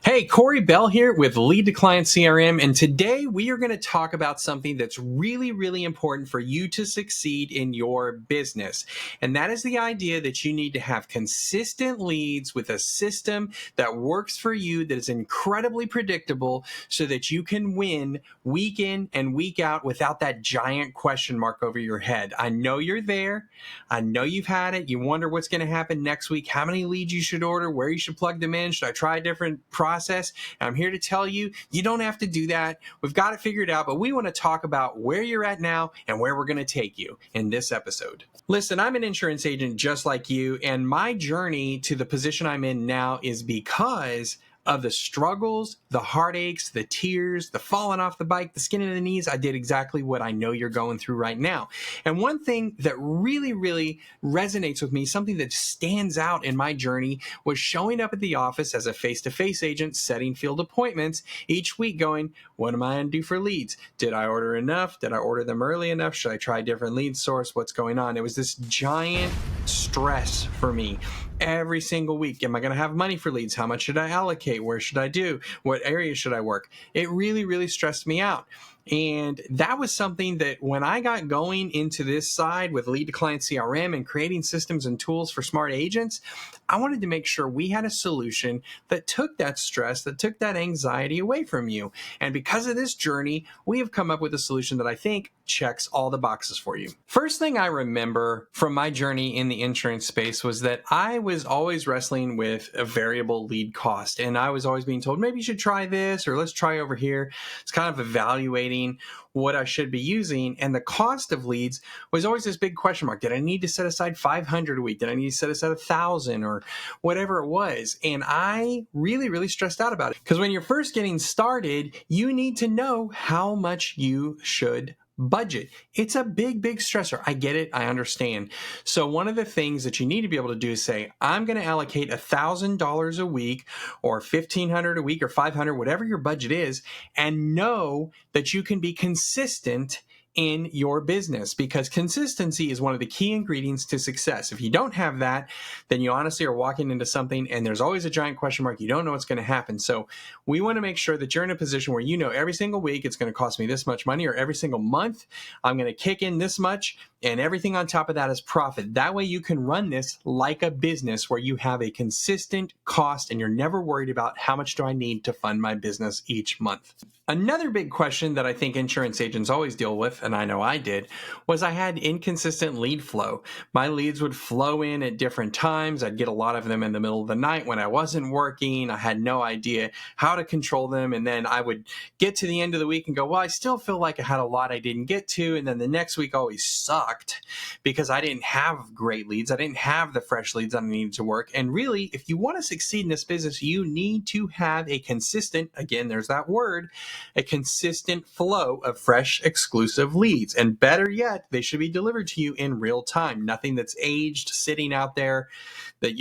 Hey, Corey Bell here with Lead to Client CRM, and today we are going to talk about something that's really, really important for you to succeed in your business. And that is the idea that you need to have consistent leads with a system that works for you, that is incredibly predictable, so that you can win week in and week out without that giant question mark over your head. I know you're there. I know you've had it. You wonder what's going to happen next week, how many leads you should order, where you should plug them in. Should I try a different process? And I'm here to tell you, you don't have to do that. We've got it figured out, but we want to talk about where you're at now and where we're going to take you in this episode. Listen, I'm an insurance agent just like you, and my journey to the position I'm in now is because of the struggles, the heartaches, the tears, the falling off the bike, the skin of the knees. I did exactly what I know you're going through right now. And one thing that really, really resonates with me, something that stands out in my journey, was showing up at the office as a face-to-face agent, setting field appointments each week going, what am I going to do for leads? Did I order enough? Did I order them early enough? Should I try a different lead source? What's going on? It was this giant stress for me every single week. Am I going to have money for leads? How much should I allocate? Where should I do? What areas should I work? It really, really stressed me out. And that was something that when I got going into this side with Lead to Client CRM and creating systems and tools for smart agents, I wanted to make sure we had a solution that took that stress, that took that anxiety away from you. And because of this journey, we have come up with a solution that I think checks all the boxes for you. First thing I remember from my journey in the insurance space was that I was always wrestling with a variable lead cost. And I was always being told, maybe you should try this, or let's try over here. It's kind of evaluating what I should be using. And the cost of leads was always this big question mark. Did I need to set aside 500 a week? Did I need to set aside 1,000 or whatever it was? And I really, really stressed out about it. Because when you're first getting started, you need to know how much you should budget. It's a big, big stressor. I get it. I understand. So one of the things that you need to be able to do is say, I'm going to allocate $1,000 a week or $1,500 a week or $500, whatever your budget is, and know that you can be consistent in your business, because consistency is one of the key ingredients to success. If you don't have that, then you honestly are walking into something and there's always a giant question mark. You don't know what's going to happen. So we want to make sure that you're in a position where you know every single week it's going to cost me this much money, or every single month I'm going to kick in this much, and everything on top of that is profit. That way you can run this like a business where you have a consistent cost and you're never worried about how much do I need to fund my business each month. Another big question that I think insurance agents always deal with, and I know I did, was I had inconsistent lead flow. My leads would flow in at different times. I'd get a lot of them in the middle of the night when I wasn't working. I had no idea how to control them. And then I would get to the end of the week and go, well, I still feel like I had a lot I didn't get to. And then the next week always sucked because I didn't have great leads. I didn't have the fresh leads that I needed to work. And really, if you want to succeed in this business, you need to have a consistent, again, there's that word, a consistent flow of fresh, exclusive leads. And better yet, they should be delivered to you in real time. Nothing that's aged, sitting out there that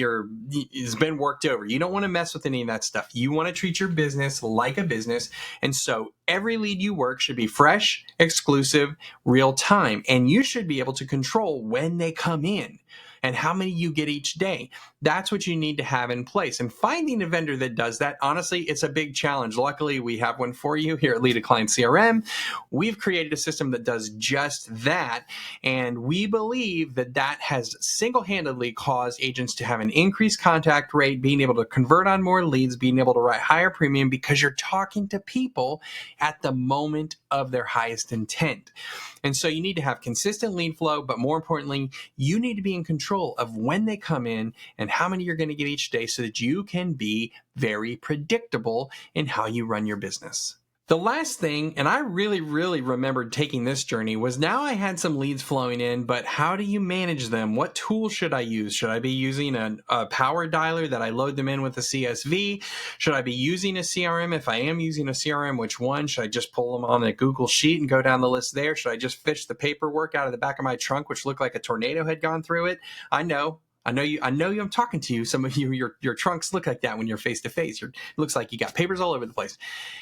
has been worked over. You don't want to mess with any of that stuff. You want to treat your business like a business. And so every lead you work should be fresh, exclusive, real time. And you should be able to control when they come in and how many you get each day. That's what you need to have in place. And finding a vendor that does that, honestly, it's a big challenge. Luckily, we have one for you here at Lead to Client CRM. We've created a system that does just that. And we believe that that has single-handedly caused agents to have an increased contact rate, being able to convert on more leads, being able to write higher premium, because you're talking to people at the moment of their highest intent. And so you need to have consistent lead flow, but more importantly, you need to be in control of when they come in and how many you're going to get each day so that you can be very predictable in how you run your business. The last thing, and I really, really remembered taking this journey, was now I had some leads flowing in, but how do you manage them? What tool should I use? Should I be using a power dialer that I load them in with a CSV? Should I be using a CRM? If I am using a CRM, which one? Should I just pull them on a Google Sheet and go down the list there? Should I just fish the paperwork out of the back of my trunk, which looked like a tornado had gone through it? I know. I'm talking to you. Some of you, your trunks look like that when you're face to face. It looks like you got papers all over the place.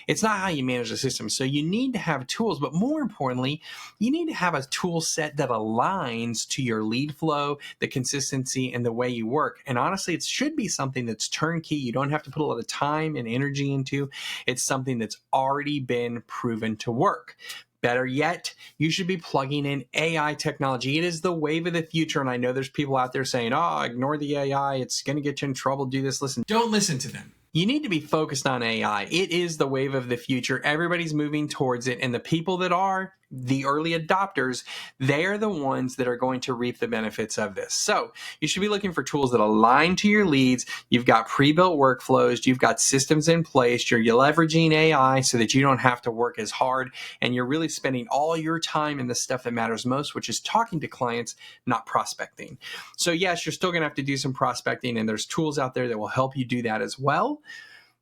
It's not how you manage the system. So you need to have tools, but more importantly, you need to have a tool set that aligns to your lead flow, the consistency, and the way you work. And honestly, it should be something that's turnkey. You don't have to put a lot of time and energy into. It's something that's already been proven to work. Better yet, you should be plugging in AI technology. It is the wave of the future. And I know there's people out there saying, oh, ignore the AI. It's going to get you in trouble. Do this. Listen, don't listen to them. You need to be focused on AI. It is the wave of the future. Everybody's moving towards it. And the people that are the early adopters, they are the ones that are going to reap the benefits of this. So you should be looking for tools that align to your leads. You've got pre-built workflows. You've got systems in place. You're leveraging AI so that you don't have to work as hard. And you're really spending all your time in the stuff that matters most, which is talking to clients, not prospecting. So yes, you're still going to have to do some prospecting, and there's tools out there that will help you do that as well.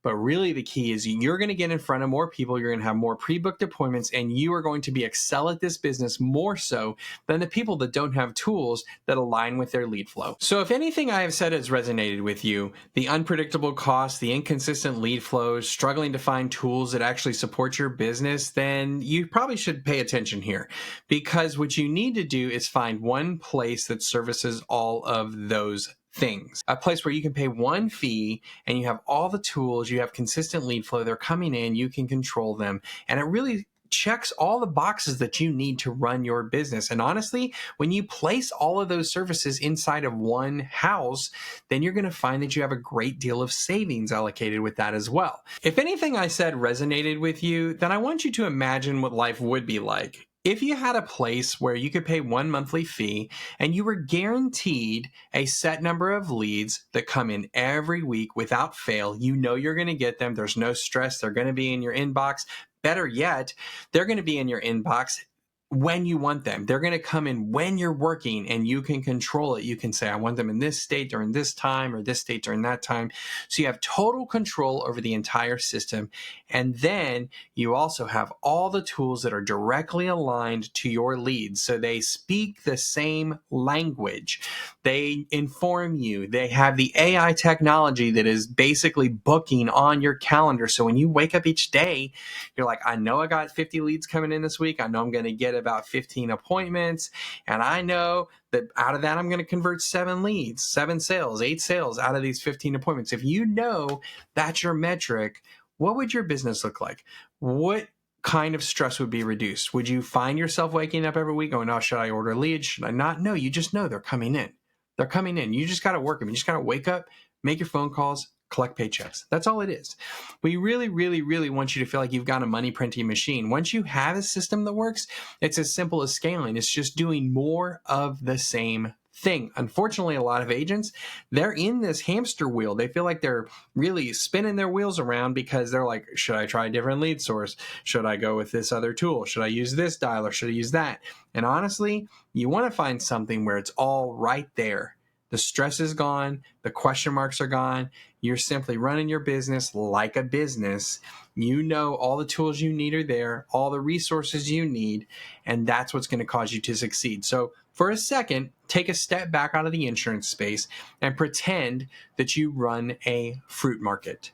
But really the key is you're going to get in front of more people, you're going to have more pre-booked appointments, and you are going to be excel at this business more so than the people that don't have tools that align with their lead flow. So if anything I have said has resonated with you, the unpredictable costs, the inconsistent lead flows, struggling to find tools that actually support your business, then you probably should pay attention here, because what you need to do is find one place that services all of those things. A place where you can pay one fee and you have all the tools, you have consistent lead flow, they're coming in, you can control them, and it really checks all the boxes that you need to run your business. And honestly, when you place all of those services inside of one house, then you're going to find that you have a great deal of savings allocated with that as well. If anything I said resonated with you, then I want you to imagine what life would be like if you had a place where you could pay one monthly fee and you were guaranteed a set number of leads that come in every week without fail. You know you're going to get them. There's no stress. They're going to be in your inbox. Better yet, they're going to be in your inbox when you want them. They're going to come in when you're working, and you can control it. You can say, I want them in this state during this time, or this state during that time. So you have total control over the entire system. And then you also have all the tools that are directly aligned to your leads. So they speak the same language. They inform you. They have the AI technology that is basically booking on your calendar. So when you wake up each day, you're like, I know I got 50 leads coming in this week. I know I'm going to get about 15 appointments. And I know that out of that, I'm going to convert 7 leads, 7 sales, 8 sales out of these 15 appointments. If you know that's your metric, what would your business look like? What kind of stress would be reduced? Would you find yourself waking up every week going, oh, should I order leads? Should I not? No, you just know they're coming in. They're coming in. You just got to work them. You just got to wake up, make your phone calls, collect paychecks. That's all it is. We really, really, really want you to feel like you've got a money printing machine. Once you have a system that works, it's as simple as scaling. It's just doing more of the same thing. Unfortunately, a lot of agents, they're in this hamster wheel. They feel like they're really spinning their wheels around because they're like, should I try a different lead source? Should I go with this other tool? Should I use this dial or should I use that? And honestly, you want to find something where it's all right there. The stress is gone. The question marks are gone. You're simply running your business like a business. You know all the tools you need are there, all the resources you need, and that's what's going to cause you to succeed. So for a second, take a step back out of the insurance space and pretend that you run a fruit market.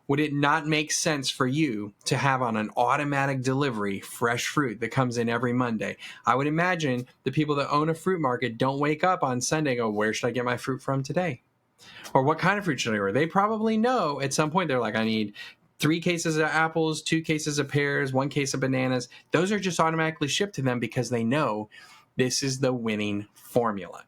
Would it not make sense for you to have on an automatic delivery fresh fruit that comes in every Monday? I would imagine the people that own a fruit market don't wake up on Sunday and go, where should I get my fruit from today? Or what kind of fruit should I order? They probably know at some point they're like, I need 3 cases of apples, 2 cases of pears, 1 case of bananas. Those are just automatically shipped to them because they know this is the winning formula.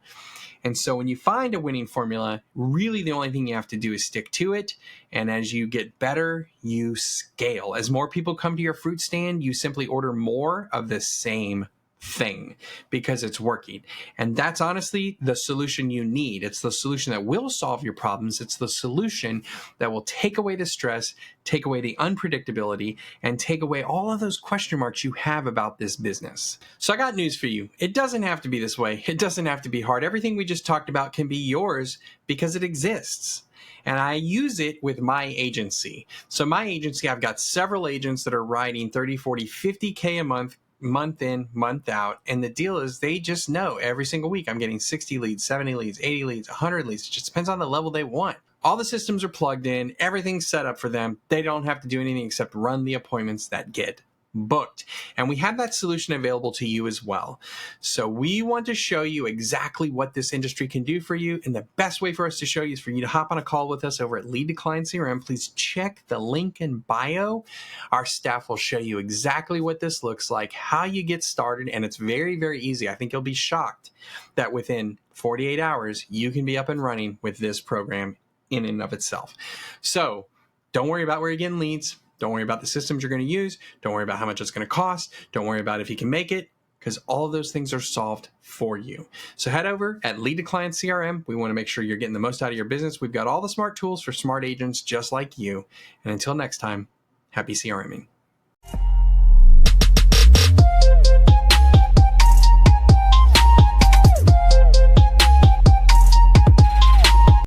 And so when you find a winning formula, really the only thing you have to do is stick to it. And as you get better, you scale. As more people come to your fruit stand, you simply order more of the same thing because it's working. And that's honestly the solution you need. It's the solution that will solve your problems. It's the solution that will take away the stress, take away the unpredictability, and take away all of those question marks you have about this business. So I got news for you. It doesn't have to be this way. It doesn't have to be hard. Everything we just talked about can be yours because it exists. And I use it with my agency. So my agency, I've got several agents that are writing 30, 40, 50K a month month in, month out. And the deal is they just know every single week I'm getting 60 leads, 70 leads, 80 leads, 100 leads. It just depends on the level they want. All the systems are plugged in. Everything's set up for them. They don't have to do anything except run the appointments that get booked. And we have that solution available to you as well. So we want to show you exactly what this industry can do for you. And the best way for us to show you is for you to hop on a call with us over at Lead to Client CRM. Please check the link in bio. Our staff will show you exactly what this looks like, how you get started. And it's very, very easy. I think you'll be shocked that within 48 hours, you can be up and running with this program in and of itself. So don't worry about where you're getting leads. Don't worry about the systems you're going to use. Don't worry about how much it's going to cost. Don't worry about if you can make it, because all of those things are solved for you. So head over at Lead to Client CRM. We want to make sure you're getting the most out of your business. We've got all the smart tools for smart agents just like you. And until next time, happy CRMing.